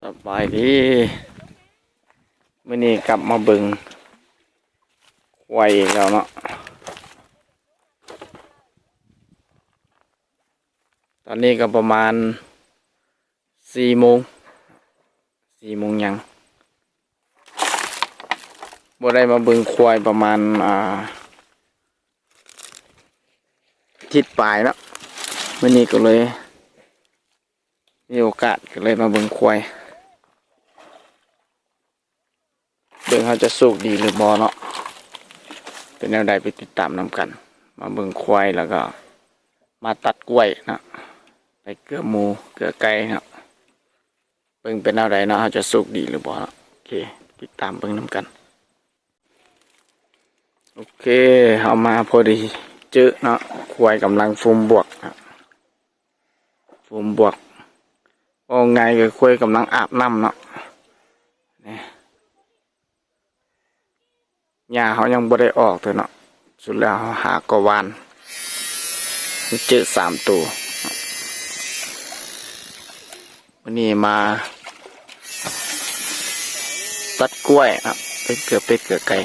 สบายดีมื้อนี้กลับมาเบิ่งควายอีกแล้วเนาะตอนนี้ก็ประมาณ4 โมงยังบ่ได้มาเบิ่งควายประมาณอาทิตย์ปลายแล้วมื้อนี้ก็เลยมีโอกาสก็เลยมาเบิ่งควายเบิ่งเขาจะสุกดีหรือบ่เนาะเป็นแนวใดไปติดตามนำกันมาเบิ่งควายแล้วก็มาตัดกล้วยนะไปเกลือหมูเกลือไก่เนาะเบิ่งเป็นแนวใดเนาะเขาจะสุกดีหรือบ่เนาะโอเคติดตามเบิ่งนำกันโอเคเอามาพอดีเจอเนาะควายกำลังฟูมบวกนะฟูมบวกโอ้ไงก็ควายกำลังอาบน้ำเนาะนี่หญ้าเขายังบ่ได้ออกเลยเนาะสุดแล้วเขาหากวานเจอ3 ตัววันนี้มาตัดกล้วยครับเป็นเกลือเป็ดเกลือไก่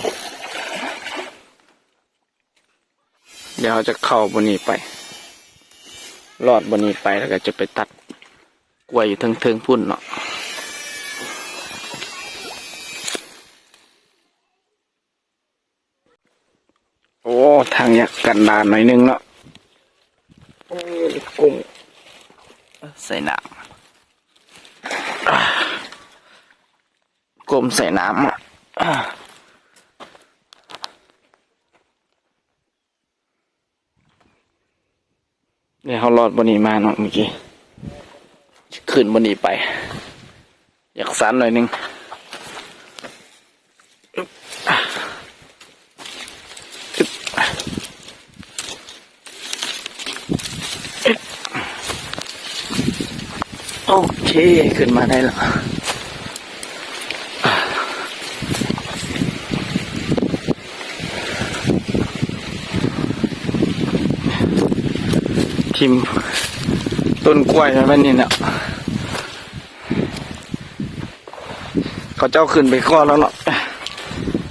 เดี๋ยวเราจะเข้าบนนี้ไปลอดบนนี้ไปแล้วก็จะไปตัดกล้วยอยู่เทิงๆพุ่นเนาะโอ้ทางอยากกันดานหน่อยนึงเนาะกุ้งใส่น้ำกลมใส่น้ำเนี่ยเขาลอดบนนี้มาเนาะเมื่อกี้ขึ้นบนนี้ไปอยากสันหน่อยนึงโอเคขึ้นมาได้แล้วทิมต้นกล้วยอะไรนี่เนาะเขาเจ้าขึ้นไปก่อนแล้วเนาะ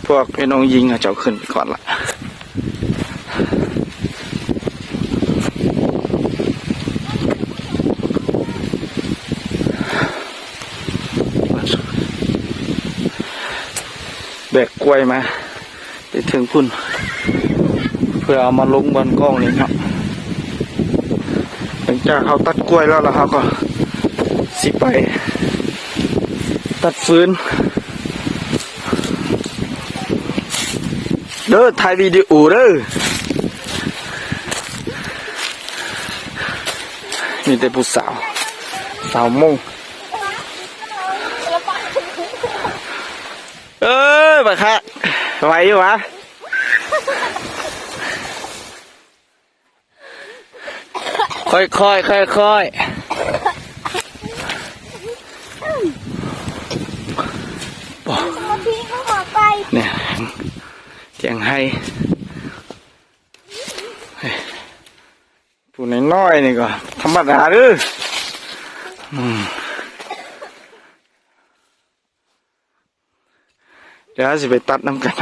พวกพี่น้องยิงเขาเจ้าขึ้นไปก่อนละแบกกล้วยมาไปถึงพุ่นเพื่อเอามาลงบนกล้องนี้เนาะหลังจากเขาตัดกล้วยแล้วเขาก็สิไปตัดฟืนเด้อถ่ายวิดีโอเด้อมีแต่ผู้สาวมงบักฮะไหวอยู่วะค่อยเนี่ยเจียงให้ผู้น้อยนี่ก็ธรรมดาเด้อเดี๋ยวสิไปตัดน้ำกัน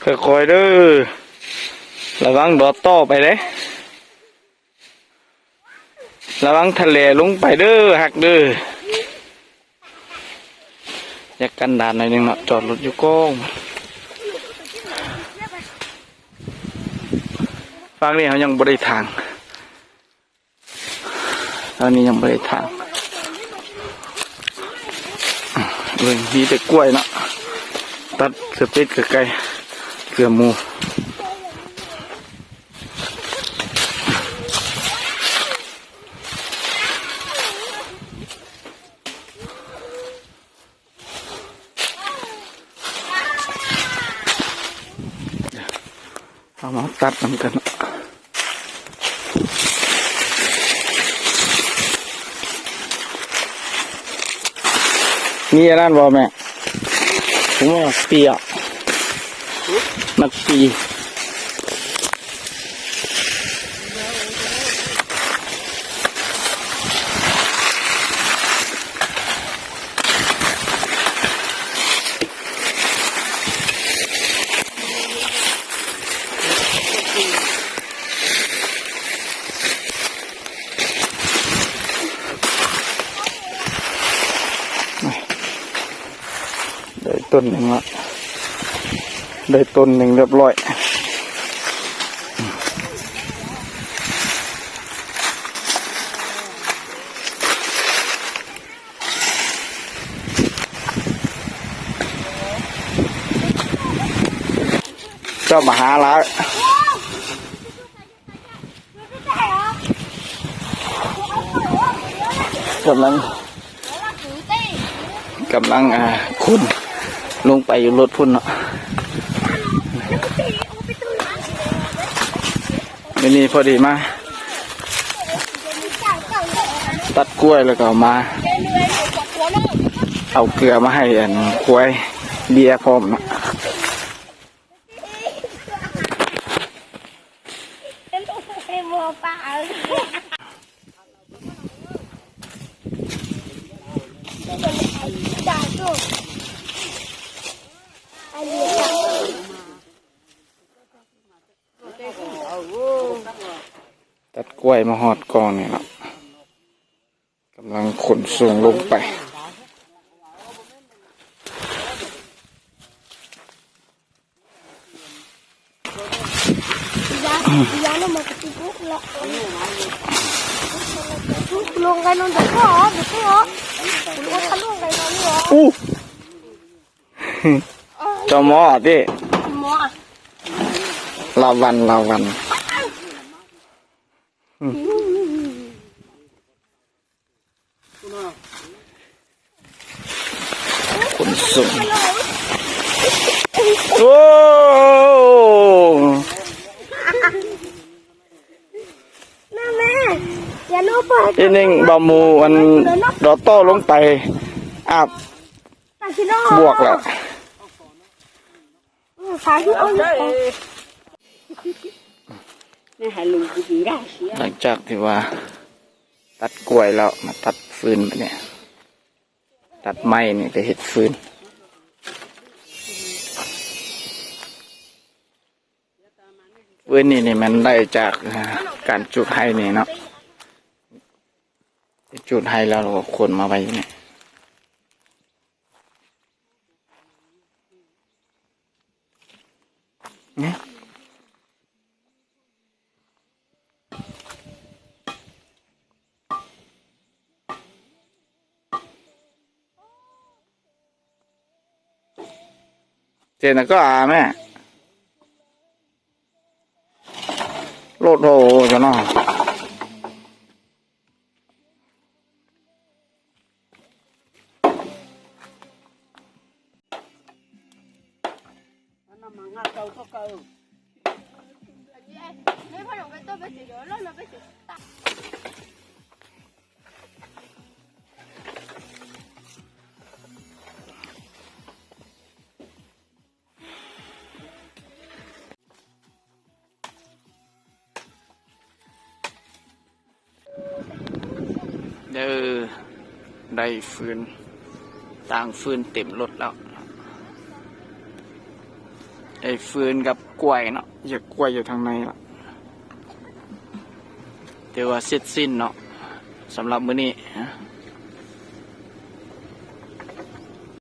ค่อยๆเด้อระวังดอดต่อไปเลยระวังทะเลลงไปเด้อหักเด้ออยากกันดานหน่อยนึงเนาะจอดรถอยู่ก้องฝั่งนี้เขายังบริทางตอนนี้ยังบริทางเลยมีแต่กล้วยเนาะตัดเสือเป็ดกับไก่เกลือหมูเอามาตัดน้ำกัน นี่อันนั้นบ่แม่ผมว่าปีอ่ะมักปีได้ต้นหนึ่งละได้ต้นหนึ่งเรียบร้อยเจ้ามาหาแล้วกำลังคุณลงไปอยู่รถพุ่นเนาะนี่พอดีมาตัดกล้วยแล้วก็มาเอาเกลือมาให้อันกล้วยเบียร์พร้อมเนาะตัดกล้วยมาหอดกองเนี่ยเนาะกำลังขนส่งลงไปลงกันนอนแต่ก็อ๋อแต่ก็อ๋อคุณว่าทะลุกันนอนเหรอเจ้าหมอดิหมอลาวันขนส่งโอ้แม่อย่าโน้เปิดอีนึงบะมูอันดอโต้ลงไปอาบบวกแล้วหลังจากที่ว่าตัดกล้วยแล้วมาตัดฟืนไปเนี่ยตัดไม้เนี่ยไปเห็ดฟืนฟืนนี่มันได้จากการจุดไฮนี่เนาะจุดไฮแล้วเราก็ขนมาไว้เนี่ยเจนก็แม่โลดโหจะน้องได้ฟืนต่างฟืนเต็มรถแล้วไอ้ฟืนกับกล้วยเนาะอย่ากล้วยอยู่ทางในละเดี๋ยวว่าเสร็จสิ้นเนาะสำหรับมื้อนี้